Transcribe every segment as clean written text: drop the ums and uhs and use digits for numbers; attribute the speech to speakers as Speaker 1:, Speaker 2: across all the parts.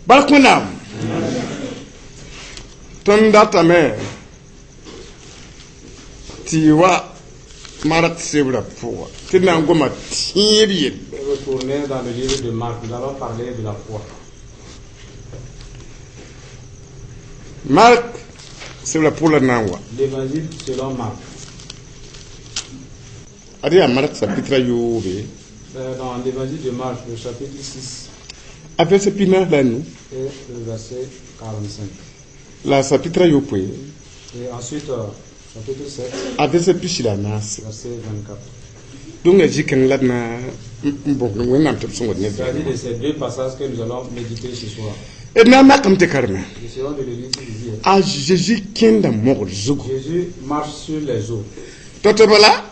Speaker 1: Balkuna Tondata me Tiwa Marat Sebra pour Tinangoma Tibi.
Speaker 2: Retourner dans le livre de Marc, nous allons parler de la foi.
Speaker 1: Marc, c'est la pour la Nawa.
Speaker 2: L'évangile selon Marc.
Speaker 1: Adia Marc, chapitre Yobe.
Speaker 2: Dans l'évangile de Marc, le chapitre 6,
Speaker 1: Avec ce pinard là, nous,
Speaker 2: et le verset 45.
Speaker 1: la chapitre Yope.
Speaker 2: Et ensuite, chapitre 7,
Speaker 1: Avec ce pichila nas.
Speaker 2: verset 24.
Speaker 1: Donc, je dis que là, bon, nous n'avons pas besoin de
Speaker 2: Il s'agit de ces deux passages que nous allons méditer ce soir.
Speaker 1: Et n'a comme te carme.
Speaker 2: Nous serons de l'église ici.
Speaker 1: À Jésus qui est mort, Zogo.
Speaker 2: Jésus marche sur les eaux.
Speaker 1: Totobala,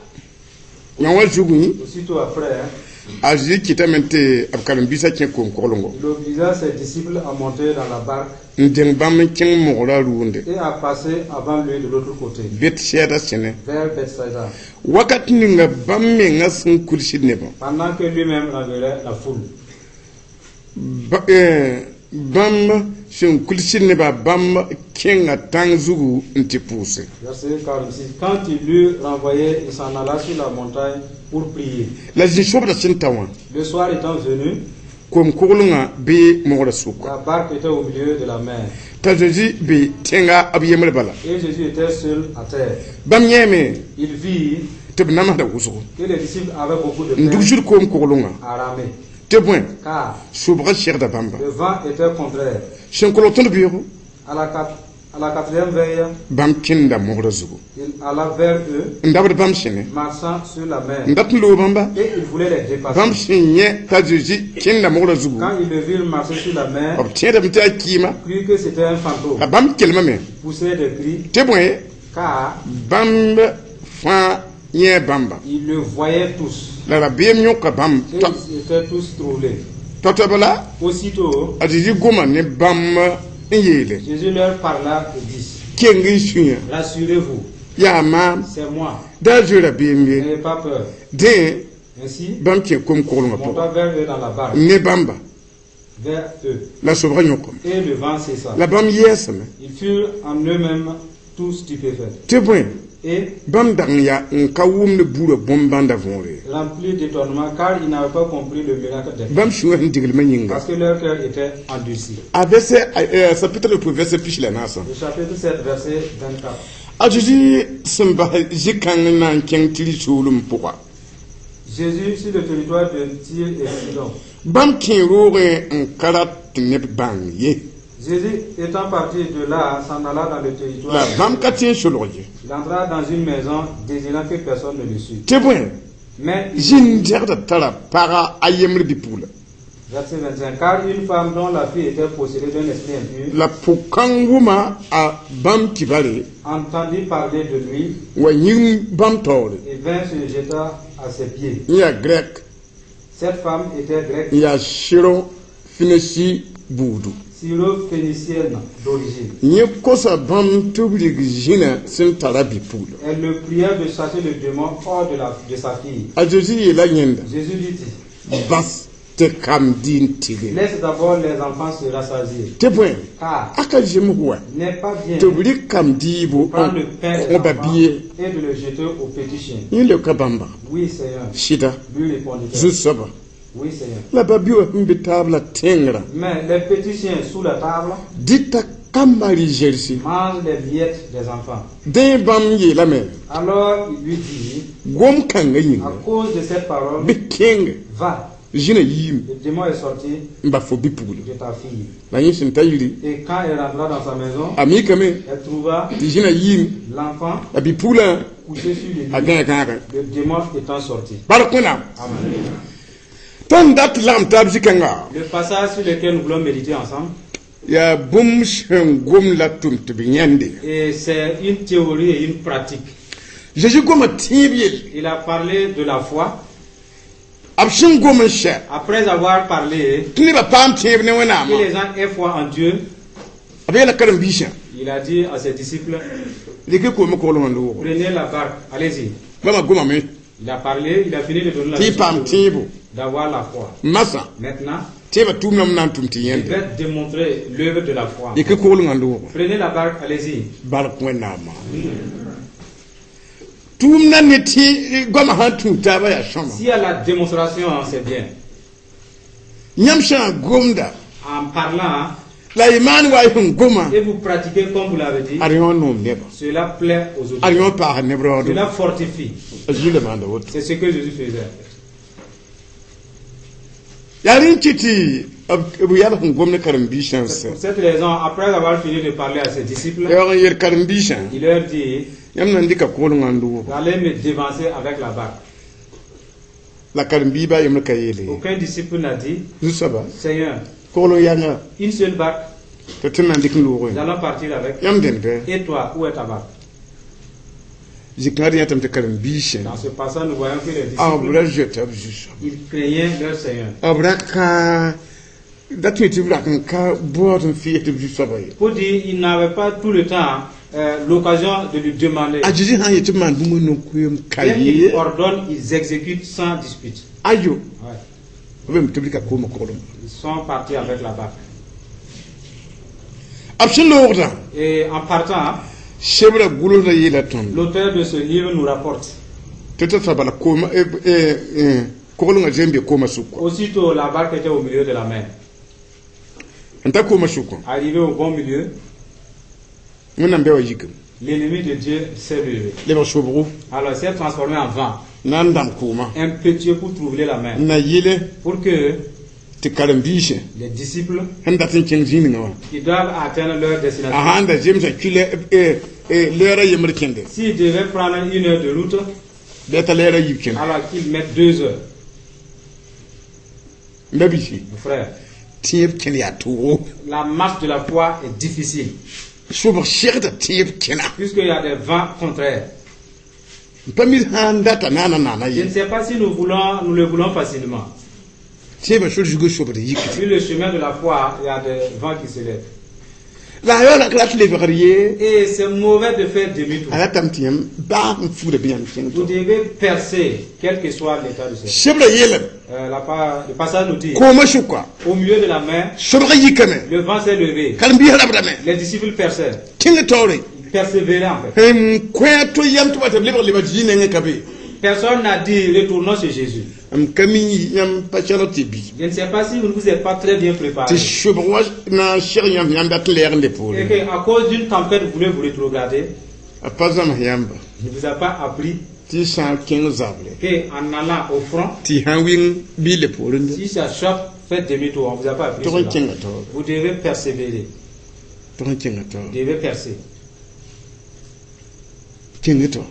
Speaker 1: Nawa Zouguni,
Speaker 2: Aussitôt après,
Speaker 1: à Jésus qui était maintenant à Kalambisa qui est comme Kolongo.
Speaker 2: il obligea ses disciples à monter dans la barque
Speaker 1: N'dengbamme qui est mort là, Rounde.
Speaker 2: et à passer avant lui de l'autre côté,
Speaker 1: Bet Shada Sene.
Speaker 2: vers Bethsaida,
Speaker 1: Wakat Ninga Bamme Nasun Kulsidneba.
Speaker 2: pendant que lui-même renverrait la foule.
Speaker 1: Bam, c'est un Kulsidneba Bam King à Tangzou Ntipousse.
Speaker 2: Verset 46. Quand il l'eut renvoyé, il s'en alla sur la montagne pour prier.
Speaker 1: La Jisob de Sintawan,
Speaker 2: Le soir étant venu,
Speaker 1: comme Kolonga B. Morasuka.
Speaker 2: la barque était au milieu de la mer.
Speaker 1: Tajoji B. Tenga Abiyemrebala.
Speaker 2: Et Jésus était seul à terre.
Speaker 1: Bam Yeme,
Speaker 2: Il vit
Speaker 1: Tebnama da Uso.
Speaker 2: que les disciples avaient beaucoup de peine
Speaker 1: Ndujur comme Kolonga.
Speaker 2: à ramer,
Speaker 1: Tebouin,
Speaker 2: car
Speaker 1: Soubra Cher da Bamba.
Speaker 2: le vent était contraire.
Speaker 1: Shinkoloton de Bureau,
Speaker 2: À la quatrième veille,
Speaker 1: Bam Kinda Morazugo.
Speaker 2: il alla vers eux,
Speaker 1: Ndabre Bam Shene.
Speaker 2: marchant sur la mer.
Speaker 1: Ndatlo Bamba.
Speaker 2: Et il voulait les dépasser.
Speaker 1: Bam Shinye, Tajoji, Kinda Morazugo.
Speaker 2: Quand il le vit marcher sur la mer,
Speaker 1: Obtient d'habiter à Kima.
Speaker 2: il crut que c'était un fantôme.
Speaker 1: La Bam Kelmame.
Speaker 2: Il poussait des cris,
Speaker 1: Tebouin,
Speaker 2: car
Speaker 1: Bamba Fa Ye Bamba.
Speaker 2: ils le voyaient tous.
Speaker 1: La Biemyoka Bam.
Speaker 2: Et ils étaient tous troublés.
Speaker 1: Totobala,
Speaker 2: Aussitôt,
Speaker 1: Adiji Goma ne Bam Yele.
Speaker 2: Jésus leur parla et dit,
Speaker 1: Kengi Suya.
Speaker 2: rassurez-vous,
Speaker 1: Yama,
Speaker 2: c'est moi,
Speaker 1: Dajura Biemye.
Speaker 2: n'ayez pas peur.
Speaker 1: De
Speaker 2: Ainsi,
Speaker 1: Bam qui est comme Kolonga.
Speaker 2: monta vers eux dans la barque,
Speaker 1: Ne Bamba.
Speaker 2: vers eux,
Speaker 1: La Sobranyoko.
Speaker 2: et le vent cessa.
Speaker 1: La Bam Yesame.
Speaker 2: Ils furent en eux-mêmes tous stupéfaits
Speaker 1: Tebouin,
Speaker 2: et
Speaker 1: Bam Dangya, un kaoum de bourre bombanda vonre.
Speaker 2: remplis d'étonnement, car ils n'avaient pas compris le miracle des
Speaker 1: Bam Shua Ndigelmeninga.
Speaker 2: parce que leur cœur était endurci.
Speaker 1: Avec ce peut-être le verset fiche la nasa.
Speaker 2: Le chapitre 7, verset 24.
Speaker 1: Adiji Samba Jikan Nan Ken Tilisulum pourquoi.
Speaker 2: Jésus sur le territoire de Tyr et Sidon.
Speaker 1: Bam Ken Roure un karat neb bang ye.
Speaker 2: Jésus étant parti de là, s'en alla dans le territoire.
Speaker 1: La Bam Katien Choloye.
Speaker 2: Il entra dans une maison, désirant que personne ne le suive.
Speaker 1: Tebouin,
Speaker 2: Mais,
Speaker 1: Jinjer de Tala para Ayemre Bipoula.
Speaker 2: verset 25, car une femme dont la fille était possédée d'un esprit impur
Speaker 1: La Pokanguma a Bam Kibale,
Speaker 2: entendit parler de lui
Speaker 1: ou Yin Bam Tore.
Speaker 2: et vint se jeta à ses pieds.
Speaker 1: Il y a grec,
Speaker 2: Cette femme était grecque,
Speaker 1: il y a Shiro Finesi Boudou.
Speaker 2: syro-phénicienne d'origine.
Speaker 1: Il y a Kosa Bam Tubli Gina Sintara Bipoula.
Speaker 2: Elle le pria de chasser le démon hors de sa fille.
Speaker 1: Adjozi est la Yenda.
Speaker 2: Jésus lui dit,
Speaker 1: Bas te kam din tigé.
Speaker 2: laisse d'abord les enfants se rassasier,
Speaker 1: Tebouin,
Speaker 2: car
Speaker 1: aka jemouwa.
Speaker 2: il n'est pas bien
Speaker 1: Tobli kam dibo
Speaker 2: de prendre le pain des
Speaker 1: on
Speaker 2: enfants
Speaker 1: babier.
Speaker 2: et de le jeter aux petits chiens.
Speaker 1: Il le kabamba.
Speaker 2: Oui, Seigneur.
Speaker 1: Shida,
Speaker 2: Lui répondit-elle.
Speaker 1: Zusaba.
Speaker 2: Oui, Seigneur.
Speaker 1: La babio mbitable tengra.
Speaker 2: Mais les petits chiens sous la table
Speaker 1: Dita kamari jelsi.
Speaker 2: mangent les miettes des enfants.
Speaker 1: Den bam ye la mer.
Speaker 2: Alors il lui dit,
Speaker 1: Gom kanga yin.
Speaker 2: à cause de cette parole,
Speaker 1: Bi king.
Speaker 2: va.
Speaker 1: Jina yim.
Speaker 2: Le démon est sorti
Speaker 1: Mba fo bipulu.
Speaker 2: de ta fille.
Speaker 1: La yin sinta yuri.
Speaker 2: Et quand elle rentra dans sa maison,
Speaker 1: Ami kame.
Speaker 2: elle trouva
Speaker 1: Ti jina yim.
Speaker 2: l'enfant
Speaker 1: La bipula.
Speaker 2: couché sur le lit,
Speaker 1: Agan kanga.
Speaker 2: le démon étant sorti.
Speaker 1: Barakuna.
Speaker 2: Amen.
Speaker 1: Ton dat lam tab jikanga.
Speaker 2: Le passage sur lequel nous voulons méditer ensemble,
Speaker 1: Ya bum shen gom la tum tibinyande.
Speaker 2: et c'est une théorie et une pratique.
Speaker 1: Jésus goma tibiel.
Speaker 2: Il a parlé de la foi.
Speaker 1: Abshin goma sha.
Speaker 2: Après avoir parlé
Speaker 1: Tini ba pam tibne
Speaker 2: que
Speaker 1: wenama.
Speaker 2: les gens aient foi en Dieu,
Speaker 1: Abela karam bisha.
Speaker 2: il a dit à ses disciples,
Speaker 1: Leke ko me ko lo ndo.
Speaker 2: prenez la barque, allez-y.
Speaker 1: Bama goma me.
Speaker 2: Il a parlé, il a fini de donner la
Speaker 1: Ti pam
Speaker 2: leçon.
Speaker 1: tibo.
Speaker 2: d'avoir la foi.
Speaker 1: masa
Speaker 2: Maintenant,
Speaker 1: te ba tum nam nan tum ti
Speaker 2: je
Speaker 1: yende
Speaker 2: vais démontrer l'œuvre de la foi.
Speaker 1: e ke ko lu ngando
Speaker 2: Prenez la barque, allez-y.
Speaker 1: bar ko na ma tum nan ne ti goma han tum ta ba ya shama
Speaker 2: Si à la démonstration, c'est bien.
Speaker 1: nyam sha gomda
Speaker 2: En parlant,
Speaker 1: la iman wa hun goma
Speaker 2: et vous pratiquez comme vous l'avez dit,
Speaker 1: arion no neba
Speaker 2: cela plaît aux autres.
Speaker 1: arion pa ne bro do
Speaker 2: Cela fortifie.
Speaker 1: ajule manda wot
Speaker 2: C'est ce que Jésus faisait.
Speaker 1: yarin kiti abu ya hun gomna karam bishan
Speaker 2: C'est
Speaker 1: sa
Speaker 2: pour cette raison, après avoir fini de parler à ses disciples,
Speaker 1: ya yer karam bishan
Speaker 2: il leur dit,
Speaker 1: yam nan dika ko lu ngando
Speaker 2: allez me devancer avec la barque.
Speaker 1: la karam bi ba yam ka yele
Speaker 2: Aucun disciple n'a dit,
Speaker 1: zu saba
Speaker 2: Seigneur,
Speaker 1: ko lu yana
Speaker 2: une seule barque,
Speaker 1: to tin nan dik lu
Speaker 2: nous allons partir avec.
Speaker 1: yam den be
Speaker 2: Et toi, où est ta barque?
Speaker 1: jiknari yatam te karam bishan
Speaker 2: Dans ce passage, nous voyons que les
Speaker 1: abra
Speaker 2: disciples,
Speaker 1: je tab jusha
Speaker 2: ils craignaient leur Seigneur.
Speaker 1: abra ka datu ti bla kan ka bodon fi te jusha ba
Speaker 2: Pour dire, ils n'avaient pas tout le temps l'occasion de lui demander.
Speaker 1: ajiji han yiti man bu mo ku yam
Speaker 2: Dès qu'ils
Speaker 1: kayi
Speaker 2: ordonnent, ils exécutent sans dispute.
Speaker 1: ayo
Speaker 2: Ouais.
Speaker 1: bem tibika ko mo ko dum
Speaker 2: Ils sont partis avec la barque.
Speaker 1: abshin lorda
Speaker 2: Et en partant,
Speaker 1: shebra gulo na yela ton
Speaker 2: l'auteur de ce livre nous rapporte.
Speaker 1: tata sabala ko ma ko lu nga zembe ko ma suko
Speaker 2: Aussitôt, la barque était au milieu de la mer.
Speaker 1: anta ko ma suko
Speaker 2: Arrivé au bon milieu,
Speaker 1: ngona mbewa yikam
Speaker 2: l'ennemi de Dieu s'est levé.
Speaker 1: le ba sobru
Speaker 2: Alors, il s'est transformé en vent,
Speaker 1: nan dam kuma
Speaker 2: impétueux pour troubler la mer.
Speaker 1: na yele
Speaker 2: Pour que
Speaker 1: te karam bishe
Speaker 2: les disciples
Speaker 1: handa tin kin zini ngawa
Speaker 2: qui doivent atteindre leur destination,
Speaker 1: ahanda jemsa kile lera yemr kende
Speaker 2: s'ils devaient prendre 1 heure de route,
Speaker 1: beta lera yibken
Speaker 2: alors qu'ils mettent 2 heures.
Speaker 1: mbabisi
Speaker 2: Mon frère,
Speaker 1: tiep ken ya to
Speaker 2: la marche de la foi est difficile,
Speaker 1: sobo shirda tiep kena
Speaker 2: puisqu'il y a des vents contraires.
Speaker 1: pamil handa ta nana nana
Speaker 2: Je ne
Speaker 1: ye
Speaker 2: sais pas si nous le voulons facilement.
Speaker 1: tieba shur jugo sobo de yikti
Speaker 2: Sur le chemin de la foi, il y a des vents qui se lèvent.
Speaker 1: la yo la klat le verrier
Speaker 2: Et c'est mauvais de faire demi-tour.
Speaker 1: ala tam tiem ba fu de bien ken
Speaker 2: Vous
Speaker 1: to
Speaker 2: devez percer, quel que soit l'état de ce.
Speaker 1: shebra yele
Speaker 2: Le passage nous dit,
Speaker 1: ko ma shukwa
Speaker 2: au milieu de la mer,
Speaker 1: sobra yikame
Speaker 2: le vent s'est levé.
Speaker 1: karam bi hala brame
Speaker 2: Les disciples percèrent.
Speaker 1: kin tore
Speaker 2: Ils persévéraient en fait.
Speaker 1: kweto yam to bata liba liba jine ngakabe
Speaker 2: Personne n'a dit retournons chez Jésus.
Speaker 1: am kami yam pachalo tibi
Speaker 2: Je ne sais pas si vous ne vous êtes pas très bien préparé.
Speaker 1: te shobra na shir yam dat leer de pour
Speaker 2: Et qu'à cause d'une tempête, vous voulez vous rétrograder.
Speaker 1: apazam yamba
Speaker 2: Il ne vous a pas appris
Speaker 1: ti sa 15 avril
Speaker 2: qu'en allant au front,
Speaker 1: ti hawing bi le pour
Speaker 2: si ça choque, faites demi-tour. On ne vous a pas appris
Speaker 1: to
Speaker 2: cela.
Speaker 1: kenga to
Speaker 2: Vous devez persévérer.
Speaker 1: to kenga to
Speaker 2: Vous devez percer.
Speaker 1: kenga to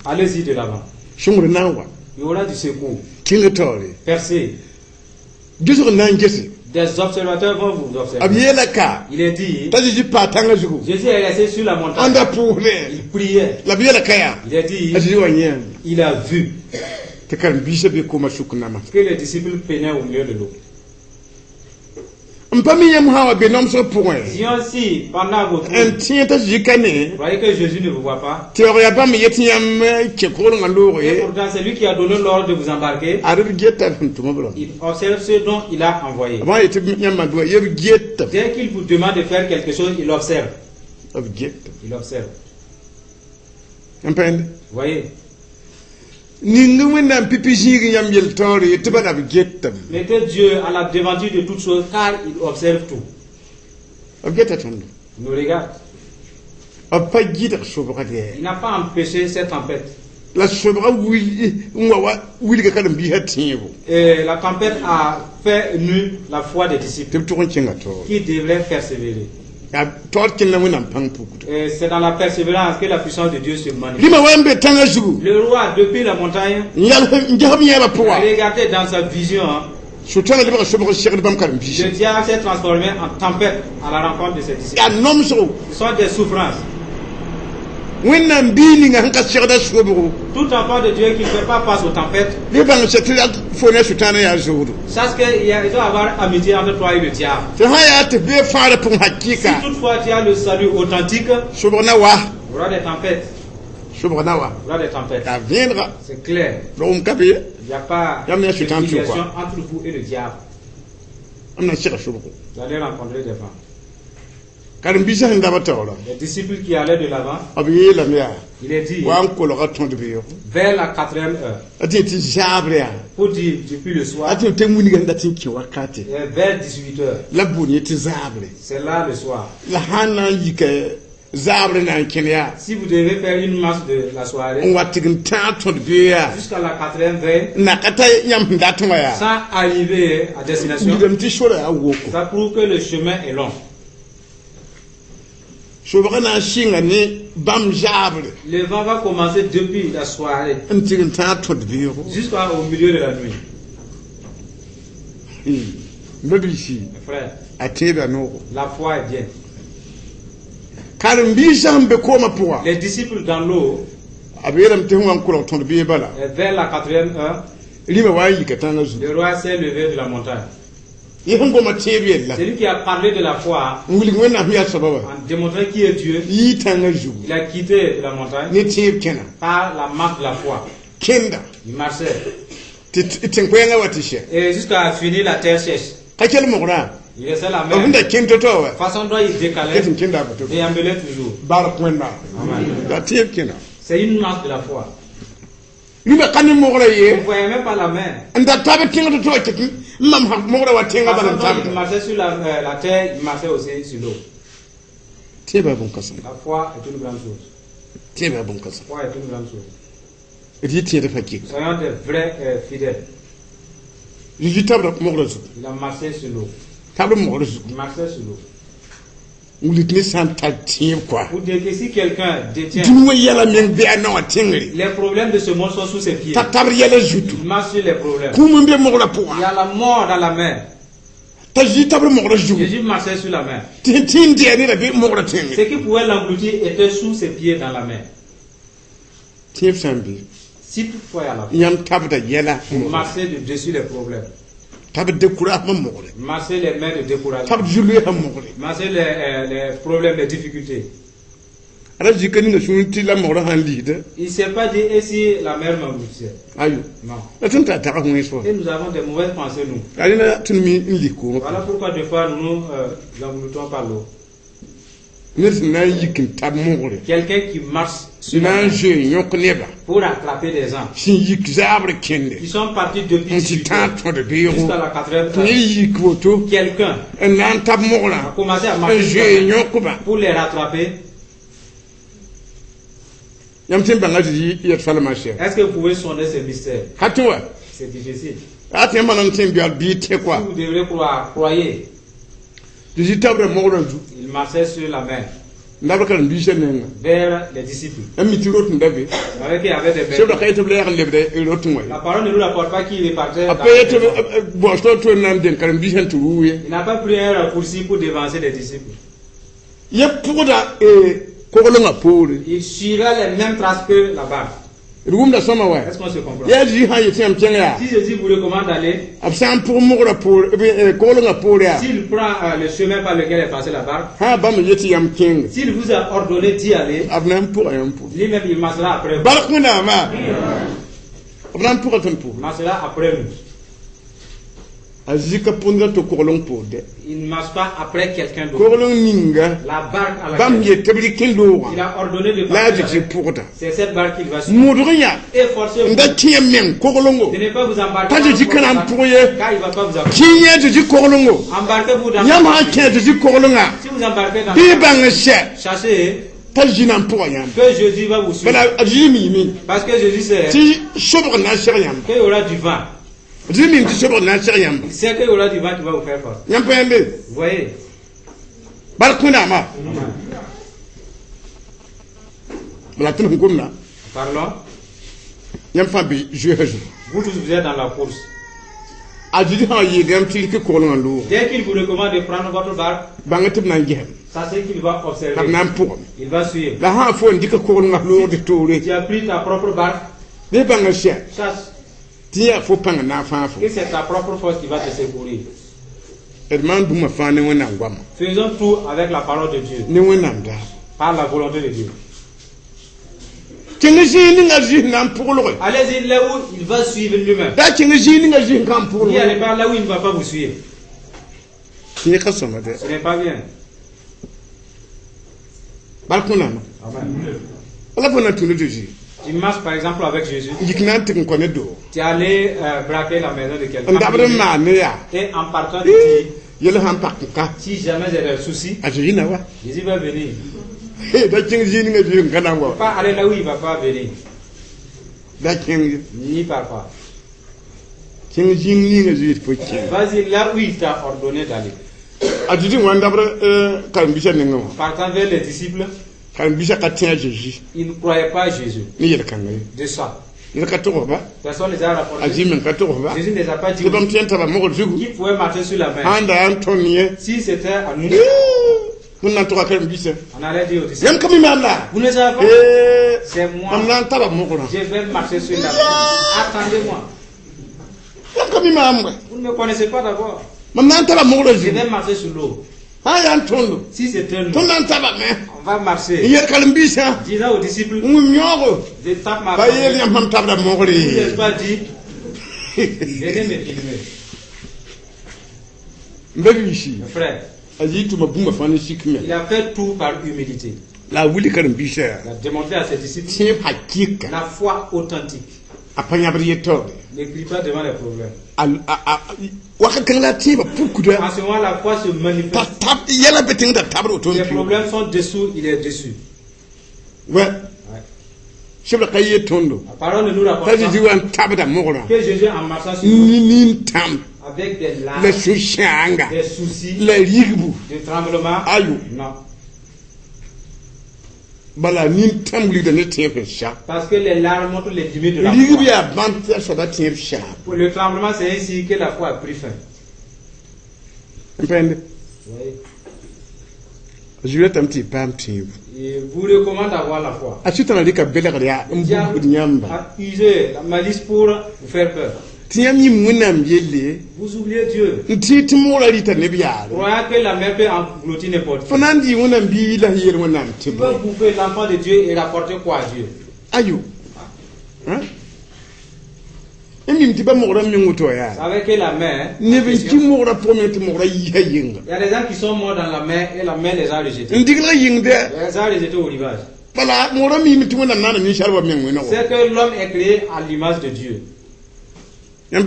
Speaker 2: Allez-y de l'avant.
Speaker 1: shumur nawa
Speaker 2: Il y aura du secours.
Speaker 1: kenga to
Speaker 2: Percez.
Speaker 1: jusur nan gese
Speaker 2: Des observateurs vont vous observer.
Speaker 1: abiyela ka
Speaker 2: Il est dit,
Speaker 1: ta ji patanga jugo
Speaker 2: Jésus est resté sur la montagne.
Speaker 1: anda pour
Speaker 2: Il priait.
Speaker 1: la biyela kaya
Speaker 2: Il est dit,
Speaker 1: aji wanyen
Speaker 2: il a vu
Speaker 1: te karam bi se be ko ma shuknama
Speaker 2: que les disciples peinaient au milieu de l'eau.
Speaker 1: mpami yam hawa be nom so point
Speaker 2: Disons si, pendant votre
Speaker 1: en
Speaker 2: route,
Speaker 1: tienta jikane
Speaker 2: vous voyez que Jésus ne vous voit pas.
Speaker 1: teoria bam yetiyam ke ko ngalo
Speaker 2: Et
Speaker 1: e
Speaker 2: pourtant, c'est lui qui a donné l'ordre de vous embarquer.
Speaker 1: arib geta ntuma bro
Speaker 2: Il observe ce dont il a envoyé.
Speaker 1: avant yeti yam do yeb geta
Speaker 2: Dès qu'il vous demande de faire quelque chose, il observe.
Speaker 1: of geta
Speaker 2: Il observe.
Speaker 1: mpende
Speaker 2: Vous voyez?
Speaker 1: ningu wena pipi jiri yam yel tori yetiba da geta
Speaker 2: Mettez Dieu à la devanture de toutes choses car il observe tout.
Speaker 1: of geta tondo
Speaker 2: Il nous regarde.
Speaker 1: of pa gita sobra de
Speaker 2: Il n'a pas empêché cette tempête.
Speaker 1: la sobra wil ga kadam bi hatibo
Speaker 2: Et la tempête a fait nu la foi des disciples
Speaker 1: te to kenga to
Speaker 2: qui devraient persévérer.
Speaker 1: ya tor kin na wena pang pukuto
Speaker 2: Et c'est dans la persévérance que la puissance de Dieu se manifeste.
Speaker 1: lima wambe tanga jugu
Speaker 2: Le roi, depuis la montagne,
Speaker 1: njaham yala
Speaker 2: a
Speaker 1: poa
Speaker 2: regardé dans sa vision.
Speaker 1: sutana liba sobra shir bam karam bi
Speaker 2: Le diable s'est transformé en tempête à la rencontre de ses disciples.
Speaker 1: ya nom so
Speaker 2: Ce sont des souffrances.
Speaker 1: wena mbili nga hanka shir da sobro
Speaker 2: Tout enfant de Dieu qui ne fait pas face aux tempêtes,
Speaker 1: liba nga setila fone sutana ya zuru
Speaker 2: sache qu'il doit avoir amitié entre toi et le diable.
Speaker 1: te haya te be fara pun
Speaker 2: Si
Speaker 1: hakika
Speaker 2: toutefois tu as le salut authentique,
Speaker 1: sobra na wa
Speaker 2: il y aura des tempêtes. Voilà des tempêtes.
Speaker 1: Ça viendra.
Speaker 2: C'est clair.
Speaker 1: Donc, on capille.
Speaker 2: Il n'y a pas
Speaker 1: Il y a
Speaker 2: de
Speaker 1: un chutant, tu
Speaker 2: filiation
Speaker 1: vois.
Speaker 2: entre vous et le diable.
Speaker 1: On a cherché sur
Speaker 2: Vous allez rencontrer des vents.
Speaker 1: car un bizarre d'abord.
Speaker 2: Les disciples qui allaient de l'avant,
Speaker 1: Abiye la mia.
Speaker 2: il est dit,
Speaker 1: Wa ko lo ton de biyo.
Speaker 2: vers la 4e heure,
Speaker 1: Ati ti jabre ya.
Speaker 2: pour dire depuis le soir,
Speaker 1: Ati te muni ganda tin ki wakati.
Speaker 2: et vers 18 heures.
Speaker 1: La buni ti zabre.
Speaker 2: C'est là le soir.
Speaker 1: La hana yike zabre na kenya.
Speaker 2: Si vous devez faire une marche de la soirée,
Speaker 1: On wati gin ta ton de biyo ya.
Speaker 2: jusqu'à la 4e veille,
Speaker 1: Na kata nyam ndatwa ya.
Speaker 2: sans arriver à destination,
Speaker 1: Ni dem ti shora ya woko.
Speaker 2: ça prouve que le chemin est long.
Speaker 1: Shobra na shinga ni bam jabre.
Speaker 2: Le vent va commencer depuis la soirée
Speaker 1: Nti gin ta ton de biyo.
Speaker 2: jusqu'au milieu de la nuit.
Speaker 1: Mbebisi.
Speaker 2: Mes frères,
Speaker 1: Ateba no.
Speaker 2: la foi est bien.
Speaker 1: Car mbisa mbe koma poa.
Speaker 2: Les disciples dans l'eau,
Speaker 1: Abiyeram te huwa ko ton de biyo bala.
Speaker 2: et vers la 4e heure,
Speaker 1: Lima wa yike tanga zu.
Speaker 2: le roi s'est levé de la montagne.
Speaker 1: Yehango matebi la.
Speaker 2: C'est lui qui a parlé de la foi
Speaker 1: Nguli ngwena hiya sababa.
Speaker 2: en démontrant qui est Dieu.
Speaker 1: Yi tanga zu.
Speaker 2: Il a quitté la montagne
Speaker 1: Ni tib kena.
Speaker 2: par la marque de la foi.
Speaker 1: Kenda.
Speaker 2: Il marchait.
Speaker 1: Tinkwenga watishe.
Speaker 2: Et jusqu'à finir la terre sèche.
Speaker 1: Kakel mokra.
Speaker 2: Il laissait la mer.
Speaker 1: Ahunda kento to wa.
Speaker 2: Façon dont il décalait
Speaker 1: Ketin kenda bato.
Speaker 2: et embellait toujours.
Speaker 1: Bar kwenna.
Speaker 2: Amen.
Speaker 1: Da tib kena.
Speaker 2: C'est une marque de la foi.
Speaker 1: Liba kanu mokra
Speaker 2: Vous
Speaker 1: ye.
Speaker 2: ne voyez même pas la mer.
Speaker 1: Nda tabe tinga to ketin. Mam ha mokra wa tinga
Speaker 2: Façon
Speaker 1: balan
Speaker 2: dont il
Speaker 1: tabe.
Speaker 2: marchait sur la terre, il marchait aussi sur l'eau.
Speaker 1: Tiba bon kasam.
Speaker 2: La foi est une grande chose.
Speaker 1: Tiba bon kasam.
Speaker 2: La foi est une grande chose.
Speaker 1: Edi tiede fakik.
Speaker 2: Soyons des vrais fidèles.
Speaker 1: Jiji tabra mokra zu.
Speaker 2: Il a marché sur l'eau.
Speaker 1: Tabra mokra zu.
Speaker 2: Il marchait sur l'eau.
Speaker 1: Nguli ni san ta tib quoi.
Speaker 2: Pour dire que si quelqu'un détient
Speaker 1: Dinwe yala men be ana tingri.
Speaker 2: les problèmes de ce monde sont sous ses pieds,
Speaker 1: Ta tabra yala jutu.
Speaker 2: il marche sur les problèmes.
Speaker 1: Kuma mbe mokra
Speaker 2: Il y
Speaker 1: poa.
Speaker 2: a la mort dans la mer.
Speaker 1: Ta ji tabra mokra zu.
Speaker 2: Jésus marchait sur la mer.
Speaker 1: Tin dia ni la be mokra tingri.
Speaker 2: Ce qui pouvait l'engloutir était sous ses pieds dans la mer.
Speaker 1: Tib sambi.
Speaker 2: Si toutefois il y a la foi,
Speaker 1: Yam tabda yala.
Speaker 2: marcher de dessus les problèmes,
Speaker 1: Tabda de kura ma mokra.
Speaker 2: marcher les mains de découragement,
Speaker 1: Tabda julu ha mokra.
Speaker 2: marcher les problèmes, les difficultés.
Speaker 1: Ala jikani na sunti la mokra han lida.
Speaker 2: Il ne s'est pas dit, et si la mer m'engloutissait?
Speaker 1: Ayo.
Speaker 2: Non.
Speaker 1: La tunta ta ko ngiso.
Speaker 2: Et nous avons des mauvaises pensées, nous.
Speaker 1: Alina tunmi liko.
Speaker 2: Voilà pourquoi des fois nous engloutons par l'eau.
Speaker 1: Ni na yikin tab mokra.
Speaker 2: Quelqu'un qui marche sur la
Speaker 1: Na
Speaker 2: mer
Speaker 1: je yok neba.
Speaker 2: pour attraper des gens
Speaker 1: Sin yik zabre kende.
Speaker 2: qui sont partis depuis
Speaker 1: On
Speaker 2: 18
Speaker 1: ti
Speaker 2: heures
Speaker 1: tanto de biro.
Speaker 2: jusqu'à la 4e
Speaker 1: Ni
Speaker 2: heure.
Speaker 1: yik woto.
Speaker 2: Quelqu'un
Speaker 1: En tab
Speaker 2: a
Speaker 1: mokra.
Speaker 2: commencé à
Speaker 1: En
Speaker 2: marcher sur
Speaker 1: je
Speaker 2: la mer
Speaker 1: yokuba.
Speaker 2: pour les rattraper.
Speaker 1: Yam tin banga ji yet fala ma she.
Speaker 2: Est-ce que vous pouvez sonner ces mystères?
Speaker 1: Hatwa.
Speaker 2: C'est difficile.
Speaker 1: Ati manan tin bial bi te
Speaker 2: Si
Speaker 1: quoi.
Speaker 2: vous devrez croire, croyez.
Speaker 1: Ji tabra mokra ju.
Speaker 2: Il marchait sur la mer
Speaker 1: Ndabaka bi shenenga.
Speaker 2: vers les disciples.
Speaker 1: Ami ti rot ndabe.
Speaker 2: Vous savez qu'il y avait des
Speaker 1: Sebra
Speaker 2: bêtes.
Speaker 1: kayta bla yakhal lebre rotu moy.
Speaker 2: La parole ne nous rapporte pas qu'il repartait. dans
Speaker 1: Après
Speaker 2: les
Speaker 1: yete
Speaker 2: maisons.
Speaker 1: bo sto to nan den karam bi hen turuye.
Speaker 2: Il n'a pas pris un raccourci pour devancer les disciples.
Speaker 1: Ye poda ko ko nga pore.
Speaker 2: Il suivait les mêmes traces que la barque.
Speaker 1: Rugum da sama wa.
Speaker 2: Est-ce qu'on se comprend?
Speaker 1: Ya ji ha yete am tenga.
Speaker 2: Si Jésus vous recommande d'aller,
Speaker 1: Absan pour mokra pore ko nga pore ya.
Speaker 2: s'il prend le chemin par lequel est passée la barque,
Speaker 1: Ha bam yete yam king.
Speaker 2: s'il vous a ordonné d'y aller,
Speaker 1: Abnam pour ayam pour.
Speaker 2: lui-même il marchera après vous.
Speaker 1: Barakuna ma. Abnam pour ton pour.
Speaker 2: Il marchera après nous.
Speaker 1: Azika pondra to ko long pode.
Speaker 2: Il ne marche pas après quelqu'un
Speaker 1: Ko
Speaker 2: d'autre.
Speaker 1: long ninga.
Speaker 2: La barque à
Speaker 1: Bam
Speaker 2: laquelle
Speaker 1: ye tabli kindo.
Speaker 2: il a ordonné de
Speaker 1: La
Speaker 2: partir,
Speaker 1: je pourta.
Speaker 2: c'est cette barque qu'il va suivre.
Speaker 1: Modriya.
Speaker 2: Efforcez-vous
Speaker 1: Nda tiam men ko longo.
Speaker 2: de ne pas vous embarquer
Speaker 1: Pas de
Speaker 2: dans
Speaker 1: dire que
Speaker 2: votre
Speaker 1: l'on
Speaker 2: barque,
Speaker 1: pourrait-
Speaker 2: car il ne va pas vous embarquer.
Speaker 1: Kinye de ko longo.
Speaker 2: Embarquez-vous dans
Speaker 1: Yam ha
Speaker 2: votre
Speaker 1: ke
Speaker 2: barque.
Speaker 1: de ko longa.
Speaker 2: Si vous embarquez dans
Speaker 1: Bi bang she.
Speaker 2: cherchez
Speaker 1: Tajina pour yam.
Speaker 2: que Jésus va vous suivre.
Speaker 1: Bala ajimi mi.
Speaker 2: Parce que Jésus sait
Speaker 1: Ti sobre na sher yam.
Speaker 2: qu'il y aura du vent.
Speaker 1: Ajimi ti sobre na sher yam.
Speaker 2: Il sait qu'il y aura du vent qui va vous faire force.
Speaker 1: Yam pembe.
Speaker 2: Vous voyez?
Speaker 1: Barakuna ma. Bala tun gumna.
Speaker 2: Parlons.
Speaker 1: Yam fa bi je heju.
Speaker 2: Vous tous, vous êtes dans la course.
Speaker 1: Ajidi ha yi gam ti ke ko longa lu.
Speaker 2: Dès qu'il vous recommande de prendre votre barque,
Speaker 1: Banga tib na ngehem.
Speaker 2: ça c'est qu'il va observer.
Speaker 1: Par nam pour.
Speaker 2: Il va suivre.
Speaker 1: La ha fo ndika ko longa lu de tore.
Speaker 2: Tu as pris ta propre barque,
Speaker 1: Bi bang she.
Speaker 2: chasse.
Speaker 1: Ti ya fo pang na fa fo.
Speaker 2: Et c'est ta propre force qui va te secourir.
Speaker 1: Edman buma fa ne wona ngwam.
Speaker 2: Faisons tout avec la parole de Dieu,
Speaker 1: Ne wona nda.
Speaker 2: par la volonté de Dieu. Allez-y là où il va suivre lui-même. N'y allez pas là où il ne va pas vous suivre. Ce n'est pas bien. Tu marches par exemple avec Jésus. Tu es allé braquer la maison de quelqu'un. Et en partant de si jamais il y a des soucis, Jésus va venir. Pas aller là où il ne va pas venir. N'y part pas. Vas-y là où il t'a ordonné d'aller. Partant vers les disciples, ils ne croyaient pas à Jésus. De ça. Personne ne les a rapportés. Jésus ne les a pas dit qui pouvait marcher sur la mer. Si c'était à nous, on allait dire aux disciples, vous ne savez pas, c'est moi, je vais marcher sur la mer. Attendez-moi. Vous ne me connaissez pas d'abord. Je vais marcher sur l'eau. Si c'était nous, on va marcher. Disant aux disciples, je tape ma main. Vous n'avez pas dit, venez me filmer. Frère, il a fait tout par humilité. Il a démontré à ses disciples la foi authentique. N'écrit pas devant les problèmes. En ce moment, la foi se manifeste. Les problèmes sont dessous, il est dessus. La parole de nous rapporte que Jésus en marchant sur l'eau, avec des larmes, des soucis, des tremblements, non. Parce que les larmes montrent les limites de la foi. Pour le tremblement, c'est ainsi que la foi a pris fin.
Speaker 3: Je vais t'amener
Speaker 2: Et vous recommande d'avoir la foi. Il a usé la malice pour vous faire peur. Vous oubliez Dieu. Croyez que la mer peut engloutir n'importe qui. Tu peux bouffer l'enfant de Dieu et rapporter quoi à Dieu? Avec que la mer, il y a des gens qui sont morts dans la mer et la mer les a rejetés. Les a rejetés au rivage. C'est que l'homme est créé à l'image de Dieu. Oui.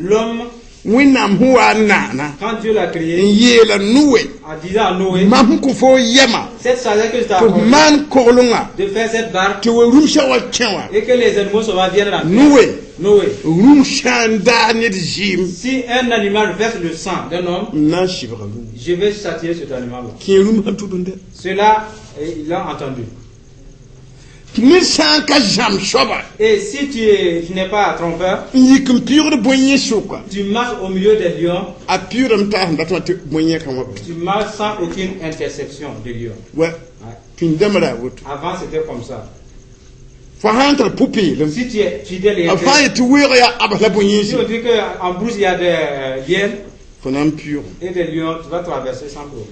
Speaker 2: L'homme, quand Dieu l'a créé, a dit à Noé, cette sagesse que je t'apporte, de faire cette barque et que les animaux sauvages viennent à Noé. Si un animal verse le sang d'un homme, je vais châtier cet animal-là. Cela, il l'a entendu. Et si tu n'es pas trompeur, tu marches au milieu des lions, tu marches sans aucune interception des lions. Ouais. Avant c'était comme ça. Si tu es fidèle et si on dit qu'en brousse il y a des liens et des lions, tu vas traverser sans problème.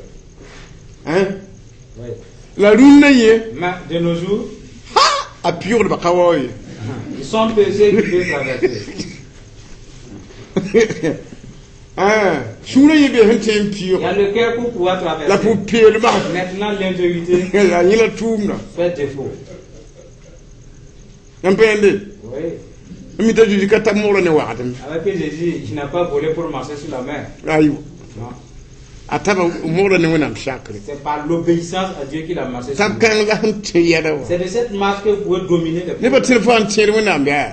Speaker 2: Hein? Oui. Mais de nos jours, ils sont pesés qui peuvent traverser. Il y a le cœur pour pouvoir traverser. Maintenant l'intégrité fait défaut. Oui. Avec que Jésus, il n'a pas volé pour marcher sur la mer. Non. C'est par l'obéissance à Dieu qu'il a marché sur la mer. C'est de cette marche que vous pouvez dominer les problèmes.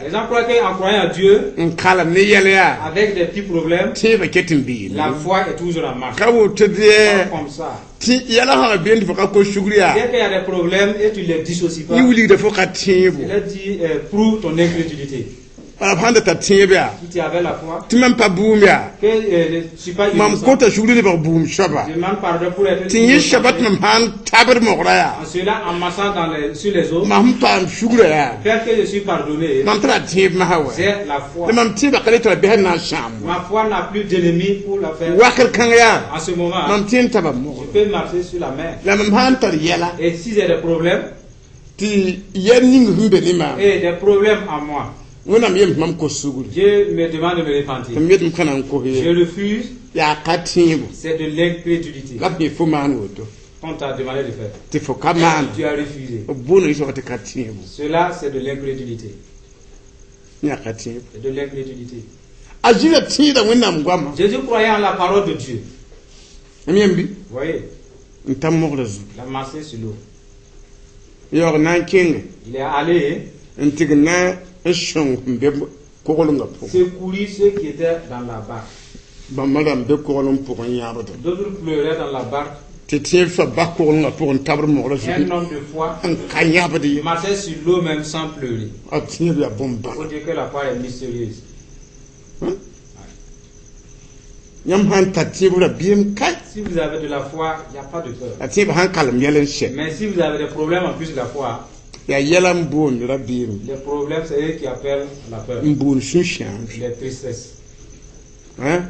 Speaker 2: Les gens croient qu'en croyant à Dieu, avec des petits problèmes, la foi est toujours en marche. Pas comme ça. Dès qu'il y a des problèmes et tu ne les dissocies pas, il a dit prouve ton incrédulité.
Speaker 1: ala phanda ta tiebia
Speaker 2: si tu avais la foi,
Speaker 1: tu même pas boumia
Speaker 2: que je suis pas
Speaker 1: mam
Speaker 2: innocent.
Speaker 1: kota shugule ba boum shaba
Speaker 2: Je demande pardon pour être
Speaker 1: tin yi shabat mam han tabar moqraya
Speaker 2: en cela, en marchant sur les eaux,
Speaker 1: mam pam shugule ya
Speaker 2: faire que je suis pardonné,
Speaker 1: mam tra tieb ma hawa
Speaker 2: c'est la foi.
Speaker 1: le mam tiba kale to be na sham
Speaker 2: Ma foi n'a plus d'ennemis pour la faire.
Speaker 1: wakal kanga
Speaker 2: En ce moment,
Speaker 1: mam tin taba mo
Speaker 2: je peux marcher sur la mer.
Speaker 1: la mam han tar yela
Speaker 2: Et si j'ai des problèmes,
Speaker 1: ti yenning humbe ni ma
Speaker 2: et des problèmes en moi,
Speaker 1: wona mi yem mam ko sugul
Speaker 2: Dieu me demande de me repentir.
Speaker 1: tam yedum kana ko
Speaker 2: Je
Speaker 1: he
Speaker 2: refuse,
Speaker 1: ya katibu
Speaker 2: c'est de l'incrédulité
Speaker 1: gab ni fu man woto
Speaker 2: qu'on t'a demandé de faire.
Speaker 1: ti fo kaman
Speaker 2: Tu as refusé.
Speaker 1: bono iso te katibu
Speaker 2: Cela, c'est de l'incrédulité.
Speaker 1: nya katibu
Speaker 2: C'est de l'incrédulité.
Speaker 1: ajira tida wona mgwama
Speaker 2: Jésus croyait en la parole de Dieu.
Speaker 1: amyembi
Speaker 2: Vous voyez,
Speaker 1: ntam mograzu
Speaker 2: il a marché sur l'eau.
Speaker 1: yor na kinga
Speaker 2: Il est allé
Speaker 1: ntigna shon be kokolunga po
Speaker 2: secourir ceux qui étaient dans la barque.
Speaker 1: ba madam be kokolun po nyabata
Speaker 2: D'autres pleuraient dans la barque.
Speaker 1: te tie fa ba kokolunga po tabar mograzu
Speaker 2: Un homme de foi
Speaker 1: an kanyabata
Speaker 2: il marchait sur l'eau même sans pleurer.
Speaker 1: a tie ya bomba
Speaker 2: Il faut dire que la foi est mystérieuse.
Speaker 1: yam han tatibura biem kai
Speaker 2: Si vous avez de la foi, il n'y a pas de peur.
Speaker 1: atiba han kalam yelen she
Speaker 2: Mais si vous avez des problèmes en plus de la foi,
Speaker 1: ya yelam bon rabim
Speaker 2: les problèmes, c'est eux qui appellent la peur,
Speaker 1: mbun shushan
Speaker 2: les tristesses.
Speaker 1: hein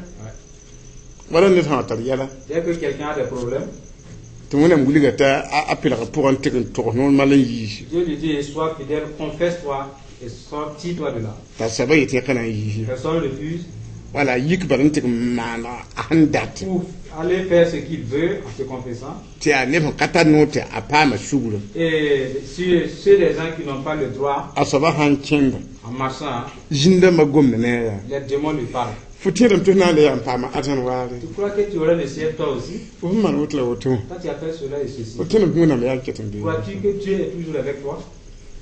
Speaker 1: wala ne ta tar yala
Speaker 2: Dès que quelqu'un a des problèmes,
Speaker 1: to wona nguliga ta apila pour en tikin to non malan yi
Speaker 2: Dieu lui dit, sois fidèle, confesse-toi et sortis-toi de là.
Speaker 1: ta sabai te kana yi
Speaker 2: Personne ne refuse
Speaker 1: wala yik baran tik mana handat
Speaker 2: pour aller faire ce qu'il veut en se confessant.
Speaker 1: ti a ne kata no te apama shugulu
Speaker 2: Et ceux des gens qui n'ont pas le droit,
Speaker 1: asaba han kinda
Speaker 2: en marchant,
Speaker 1: jinda magom ne ya
Speaker 2: les démons lui parlent.
Speaker 1: futiram to na le ya pama atan wari
Speaker 2: Tu crois que tu aurais le ciel toi aussi?
Speaker 1: o man wutla woto
Speaker 2: Quand tu as fait cela et ceci,
Speaker 1: o tinu buna me ya ketin bi
Speaker 2: crois-tu que Dieu est toujours avec toi?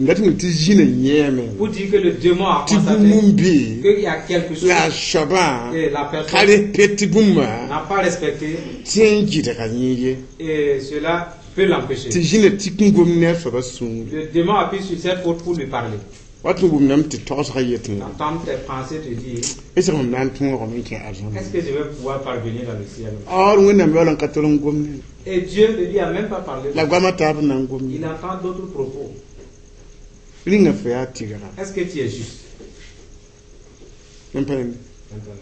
Speaker 1: ngati ti jina yeme
Speaker 2: Pour dire que le démon a
Speaker 1: ti
Speaker 2: constaté
Speaker 1: bumbi
Speaker 2: qu'il y a quelque chose
Speaker 1: la shaba
Speaker 2: et la personne
Speaker 1: kare peti bumma
Speaker 2: n'a pas respecté
Speaker 1: tienji de kanyiye
Speaker 2: et cela peut l'empêcher.
Speaker 1: ti jina tikungum ne so basun
Speaker 2: Le démon appuie sur cette faute pour lui parler.
Speaker 1: watu ngum nam ti tos hayetin
Speaker 2: Entendre tes pensées te dire,
Speaker 1: ese ngum nan tun ko min ke arjan
Speaker 2: est-ce que je vais pouvoir parvenir dans le ciel?
Speaker 1: or wona me wala katolon gum
Speaker 2: Et Dieu ne lui a même pas parlé.
Speaker 1: la gwama tab nan gum
Speaker 2: Il entend d'autres propos.
Speaker 1: ringa fa ya tigara
Speaker 2: Est-ce que tu es juste?
Speaker 1: nempen
Speaker 2: Maintenant.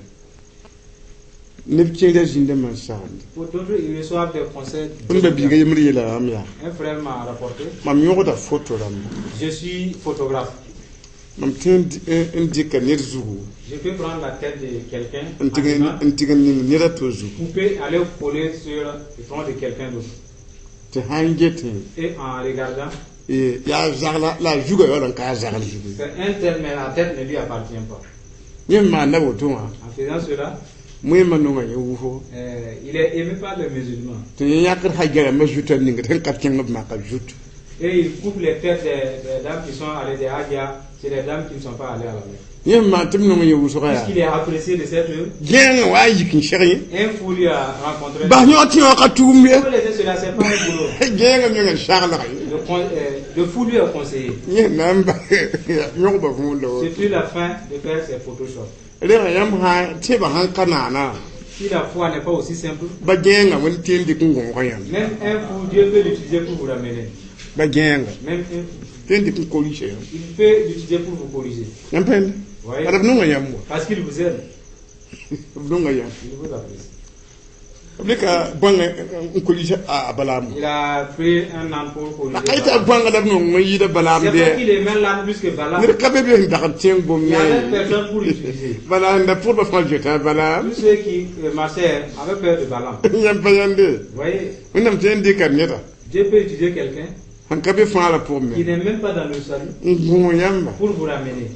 Speaker 1: ne bchenga jinde man sand
Speaker 2: Pour d'autres, ils reçoivent des conseils.
Speaker 1: on be biga yimri la am ya
Speaker 2: Un frère m'a rapporté,
Speaker 1: mam yogo da photo ram
Speaker 2: je suis photographe.
Speaker 1: mam tin indika nirzugu
Speaker 2: Je peux prendre la tête de quelqu'un,
Speaker 1: antiga ni ra tozu
Speaker 2: couper, aller coller sur le front de quelqu'un d'autre.
Speaker 1: te hangete
Speaker 2: Et en regardant,
Speaker 1: e ya zagla la juga yo lan ka zagla jugu
Speaker 2: c'est un tel, mais la tête ne lui appartient pas.
Speaker 1: yemma na woto wa
Speaker 2: En faisant cela,
Speaker 1: muyema no nga yuho
Speaker 2: il est aimé par les musulmans.
Speaker 1: to yakar hajara ma juta ni nga tan katken ma ka jut
Speaker 2: Et il coupe les têtes des dames qui sont allées des Hadia, c'est les dames qui ne sont pas allées à la mer.
Speaker 1: yemma tim no ngi wuso ya
Speaker 2: Puisqu'il est apprécié de cette œuvre,
Speaker 1: genga wa yikin shari
Speaker 2: un fou lui a rencontré.
Speaker 1: ba nyoti wa ka tumbe
Speaker 2: Pour laisser cela, c'est pas un boulot.
Speaker 1: genga nga shagla
Speaker 2: Le fou lui a conseillé.
Speaker 1: ye namba yo ba fundo
Speaker 2: C'est plus la fin de faire ses Photoshop.
Speaker 1: le yam ha te ba han kanana
Speaker 2: Si la foi n'est pas aussi simple,
Speaker 1: ba genga won tindi kungon ko yam
Speaker 2: même un fou, Dieu peut l'utiliser pour vous ramener.
Speaker 1: ba genga
Speaker 2: Même un fou,
Speaker 1: tindi kun ko lishe
Speaker 2: il peut l'utiliser pour vous corriger.
Speaker 1: yampen
Speaker 2: Voyez?
Speaker 1: arab no nga yam
Speaker 2: Parce qu'il vous aime,
Speaker 1: no nga yam
Speaker 2: il vous apprécie.
Speaker 1: Blika banga ko lishe a balam
Speaker 2: Il a pris un an pour corriger.
Speaker 1: la kaita banga da no ngi da balam
Speaker 2: C'est pas qu'il
Speaker 1: de
Speaker 2: aimait l'âme plus que Balaam.
Speaker 1: ni ka be be ndax tien bom
Speaker 2: Il y avait
Speaker 1: ne
Speaker 2: personne pour l'utiliser.
Speaker 1: balam da pour ba fal jota balam
Speaker 2: Tous ceux qui marchaient avaient peur de Balaam.
Speaker 1: yam payande
Speaker 2: Vous voyez,
Speaker 1: unam tindi kan yeta
Speaker 2: Dieu peut utiliser quelqu'un
Speaker 1: han ka be fala pour
Speaker 2: qui
Speaker 1: me
Speaker 2: n'est même pas dans le salut
Speaker 1: ngu yamba
Speaker 2: pour vous ramener.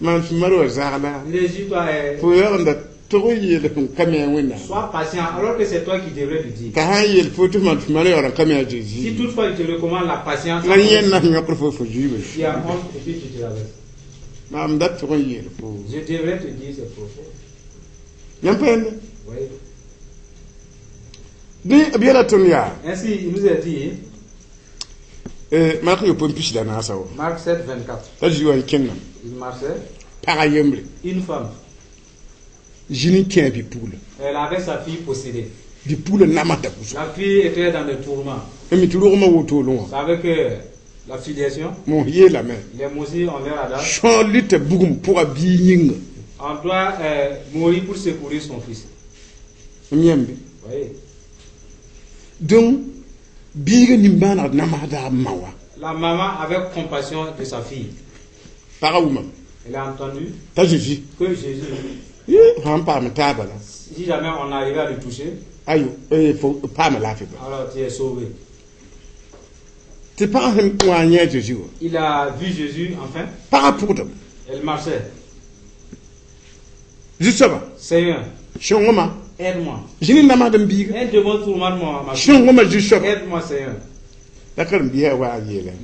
Speaker 1: man maro zagla
Speaker 2: L'Égypte est
Speaker 1: pour yanda to yele kame wina
Speaker 2: sois patient alors que c'est toi qui devrais le dire.
Speaker 1: ka hayel fotu man maro yara kame
Speaker 2: Si
Speaker 1: jeji
Speaker 2: toutefois il te recommande la patience,
Speaker 1: lan yen na nyokro fo fo jibe
Speaker 2: tu as honte et puis tu te la laisses.
Speaker 1: mam dat to yele fo
Speaker 2: Je devrais te dire ces propos.
Speaker 1: yam payande
Speaker 2: Vous voyez.
Speaker 1: di abiyala tunya
Speaker 2: Ainsi, il nous a dit,
Speaker 1: ma ko yo pompish da na sawo
Speaker 2: Marc 7, 24,
Speaker 1: ta jiwa kenna
Speaker 2: il marchait Une femme. Elle avait sa fille possédée. La fille était dans le tourment. Avec la filiation, les moussis ont leur adage. On doit mourir pour secourir son fils.
Speaker 1: Oui. Donc,
Speaker 2: la maman avait compassion de sa fille. Elle a entendu que Jésus, si jamais on arrivait à le toucher, alors tu es sauvé. Il a vu Jésus, enfin. Elle marchait. Seigneur, aide-moi. Elle demande tout le monde, aide-moi, Seigneur.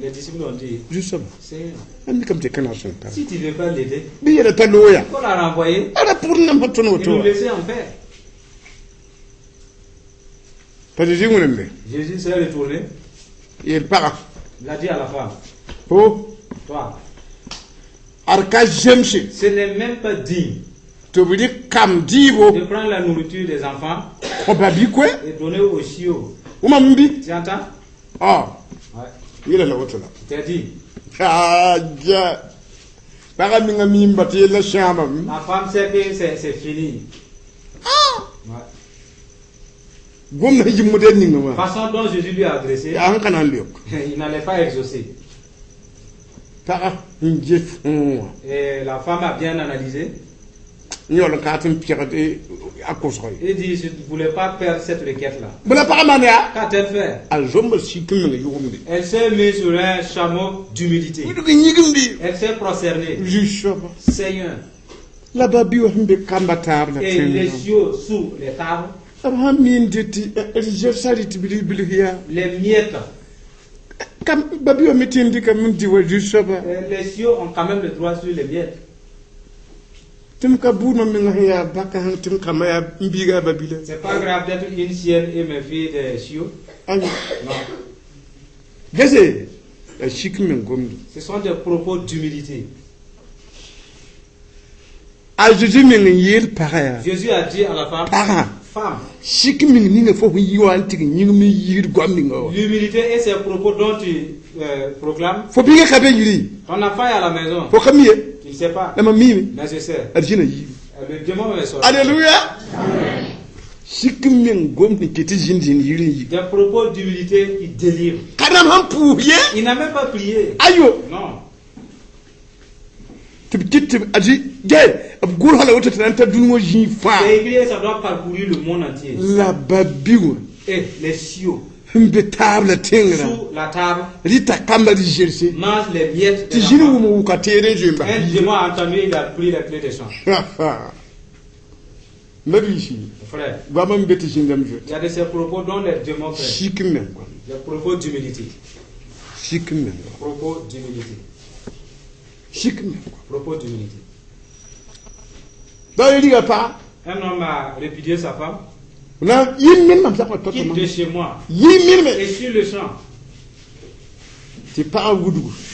Speaker 2: Les disciples ont dit, Seigneur, si tu ne veux pas l'aider, il faut la renvoyer et nous laisser en paix. Jésus s'est retourné. Il a dit à la femme, toi, ce n'est même pas digne de prendre la nourriture des enfants et donner aux chiots. Tu entends? Ouais. T'as dit. La femme sait que c'est fini. Ouais. La façon dont Jésus lui a adressé, il n'allait pas exaucer. Et la femme a bien analysé. Il dit, je ne voulais pas perdre cette requête-là. Qu'a-t-elle fait? Elle s'est mise sur un chameau d'humilité. Elle s'est prosternée. Seigneur. Et les cieux sous les tables. Les miettes. Les cieux ont quand même le droit sur les miettes. C'est pas grave d'être une chienne et me faire des chiots. Non. Ce sont des propos d'humilité. Jésus a dit à la femme, femme, l'humilité et ces propos dont tu proclames, ton enfant est à la maison. Tu ne sais pas, mais je sais. Le démon est sorti.
Speaker 1: Alléluia.
Speaker 2: Des propos d'humilité qui délivrent. Il n'a même pas prié. Non. C'est écrit, ça doit parcourir le monde entier. Et les chiots sous la table mangent les miettes des enfants. Un démon a entendu, il a pris les clés des champs. Frère, il y a de ces propos dont les démons craignent. Des propos d'humilité. Propos d'humilité. Propos d'humilité. Un homme a répudié sa femme. Quitte de chez moi. Et sur le champ.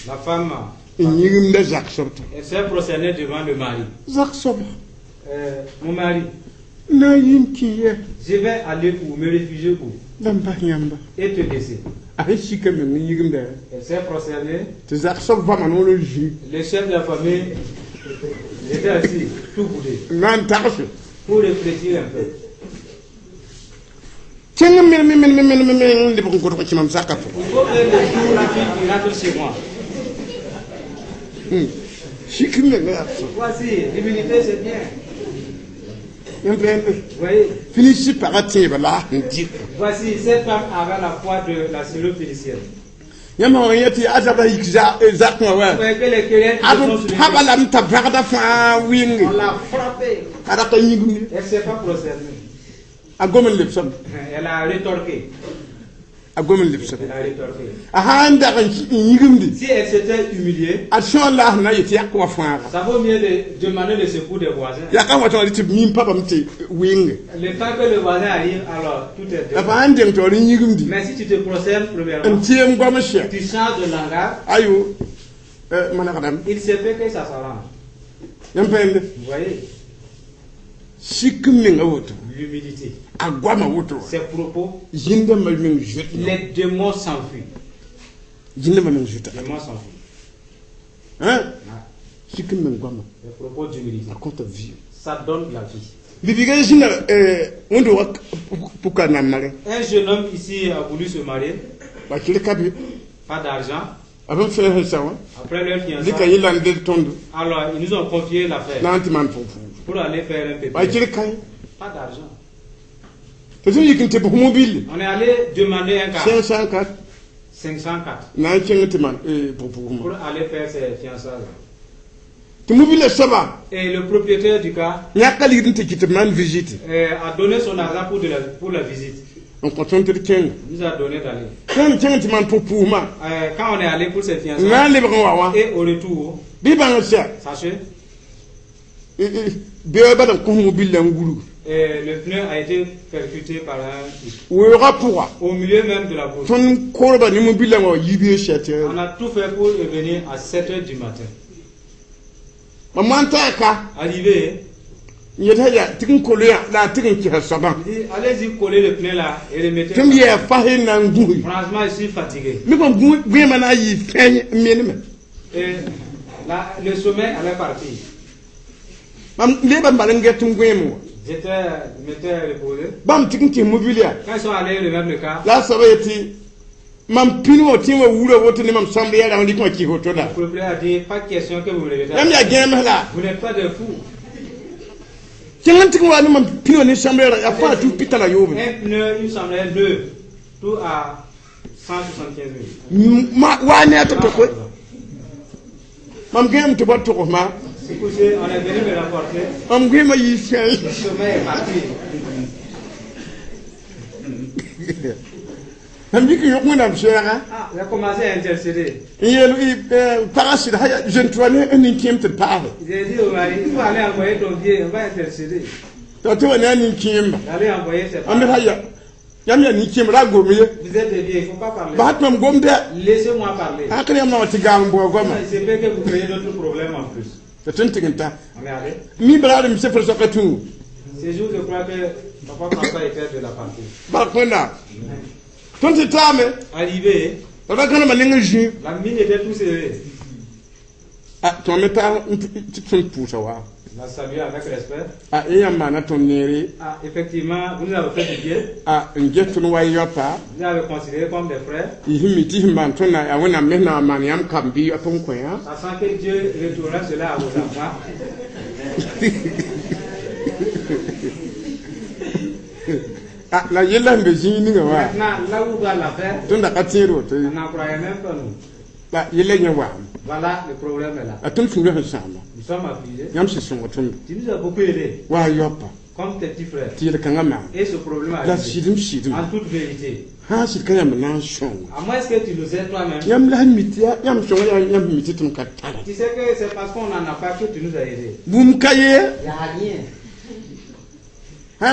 Speaker 2: La femme, elle s'est prosternée devant le mari. Mon mari, je vais aller pour me réfugier pour et te laisser. Elle s'est prosternée. Le chef de la famille était assis, tout boudé, pour réfléchir un peu. Il faut que le jour la fille qui rentre chez moi. Voici, l'humilité c'est bien. Vous voyez? Voici, cette femme avait la foi de la cellule phénicienne. Vous voyez que les querelles sont sur on l'a frappée. Elle ne s'est pas prosternée. Elle a rétorqué. Si elle s'était humiliée, ça vaut mieux de demander le secours des voisins. Le temps que le voisin arrive, alors tout est dehors. Mais si tu te prosternes premièrement, tu changes de langage, il se peut que ça s'arrange. Vous
Speaker 3: voyez?
Speaker 2: L'humilité.
Speaker 3: Ces propos, les démons s'enfuient. Les démons s'enfuient.
Speaker 2: Hein?
Speaker 3: Les propos d'humilité. Ça donne la vie. Un jeune homme ici a voulu se marier. Pas d'argent. Après leur fiançailles, alors ils nous ont confié l'affaire pour aller faire un pépé. Pas d'argent. On est allé demander un car 504 pour aller faire ses fiançailles. Et le propriétaire du car a donné son argent pour la visite. Il nous a donné d'aller. Quand on est allé pour ses fiançailles, et au retour, sachez, le pneu a été percuté par un type. Au milieu même de la route. On a tout fait pour venir à 7h du matin. Arrivé, il dit, allez-y coller le pneu là et le mettez. Franchement, je suis fatigué. Et là, le sommeil allait partir. J'étais reposé. Quand ils sont allés remettre le car, le propriétaire a dit, pas de question que vous me levez. Vous n'êtes pas de fous. Un pneu, il semblait neuf, tout à 175 000. C'est couché, on est venu me rapporter. Le sommeil est parti.
Speaker 2: Ah, il a
Speaker 3: commencé à intercéder.
Speaker 2: Il a dit
Speaker 3: au mari, il faut aller envoyer ton vieux, on va intercéder. Allez envoyer ses parents. Vous êtes des vieux, il ne faut pas parler. Laissez-moi parler. Il se peut que vous créez d'autres problèmes en plus. On est allé. Ces jours, je crois que papa François était de la partie. Arrivé, la mine était tout serrée. La salué avec respect. Effectivement, vous nous avez fait du bien. Vous avez considéré comme des frères. Sachant que Dieu retournera cela à vos enfants. Maintenant, là où va l'affaire, on n'en croyait même pas nous. Voilà, le problème est là. Nous sommes affligés. Tu nous as beaucoup aidés. Comme tes petits frères. Et ce problème a arrivé. En toute vérité. À moins que tu nous aides toi-même. Tu sais que c'est parce qu'on n'en a pas que tu nous as aidés. Il n'y a rien. Il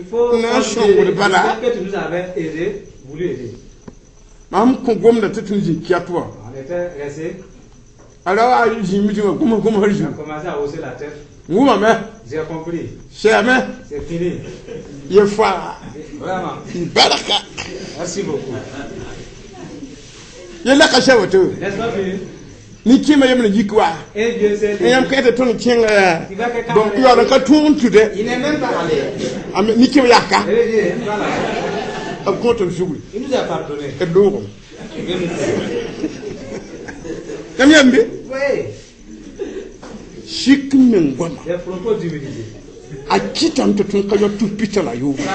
Speaker 3: faut que tu nous avais aidé, voulu aider. On était restés. Alors, j'ai commencé à hausser la tête. J'ai compris. C'est fini. Vraiment. Merci beaucoup. N'est-ce pas fini? Et Dieu sait. Il n'est même pas allé. Il nous a pardonné. Oui. Des propos d'humilité. Ça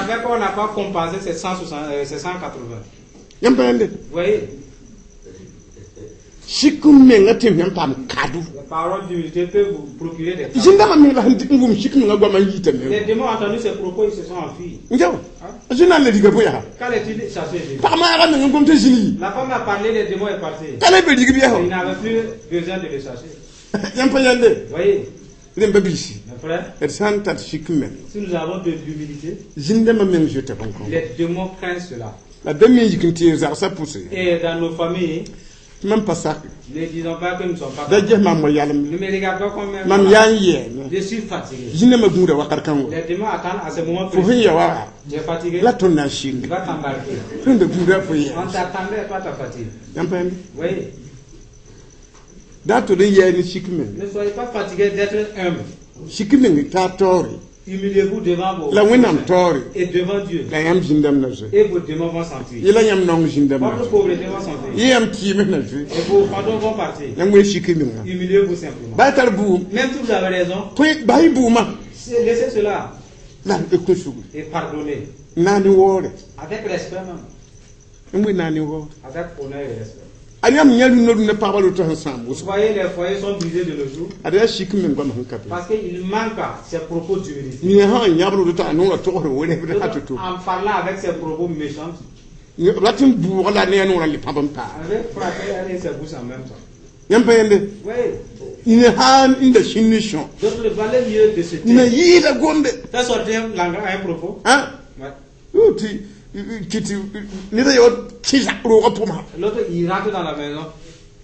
Speaker 3: fait qu'on n'a pas compensé ces 180. Vous voyez? Les paroles d'humilité peuvent vous procurer des cadeaux. Les démons ont entendu ces propos, ils se sont enfuis. Quand est-il chassé? La femme a parlé, les démons est parti. Il n'avait plus besoin de les chasser. Vous voyez? Mes frères, si nous avons de l'humilité, les démons craignent cela. Et dans nos familles,
Speaker 1: même pas ça.
Speaker 3: Ne disons pas que nous ne sommes pas
Speaker 1: fatigués. Ne
Speaker 3: me regarde pas comme même. Je suis fatigué. Les démons attendent à ce moment précis. Tu es fatigué.
Speaker 1: Là, ton achille.
Speaker 3: Tu vas t'embarquer.
Speaker 1: On
Speaker 3: t'attendait, toi ta fatigue. Oui.
Speaker 1: Ne
Speaker 3: soyez pas fatigué d'être humble. Humiliez-vous devant vos et devant Dieu. Et vos démons vont s'enfuir. Votre pauvreté va s'enfuir. Et vos pardons vont partir. Humiliez-vous simplement. Même si vous avez raison, laissez cela. Et pardonnez. Avec respect même. Avec honneur et respect. Vous voyez, les foyers sont brisés de nos jours parce qu'il manque ces propos d'humilité. En parlant avec ces propos méchants, avec frapper et ses bouches en même temps. Oui. D'autres valaient mieux de se taire. Faire sortir un propos. L'autre il rentre dans la maison.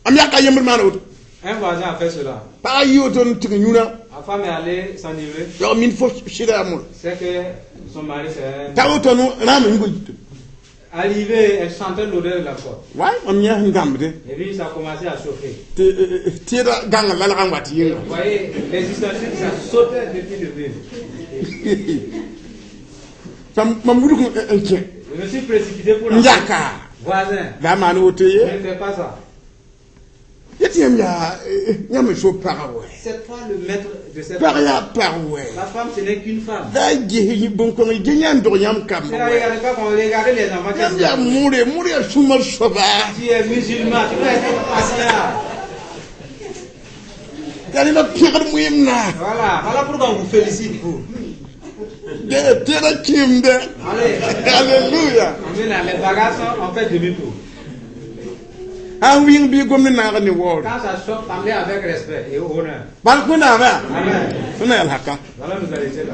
Speaker 3: Un voisin a fait cela. La femme est allée s'enivrer. C'est que son mari c'est arrivé, elle sentait l'odeur de la porte. Et puis ça a commencé à chauffer. Vous voyez, les ustensiles ça sautait depuis le vide. Je me suis précipité pour la voisin. Ne fais pas ça. C'est toi le maître de cette femme. La femme, ce n'est qu'une femme. Ne regardez pas quand on regarde les enfants. Tu es musulman, tu dois être patient. Voilà pourquoi on vous félicite, vous.
Speaker 1: Alléluia.
Speaker 3: Les bagages sont en fait demi-tour.
Speaker 1: Quand
Speaker 3: ça choque, parlez avec respect et honneur.
Speaker 1: Amen.
Speaker 3: Voilà, nous allons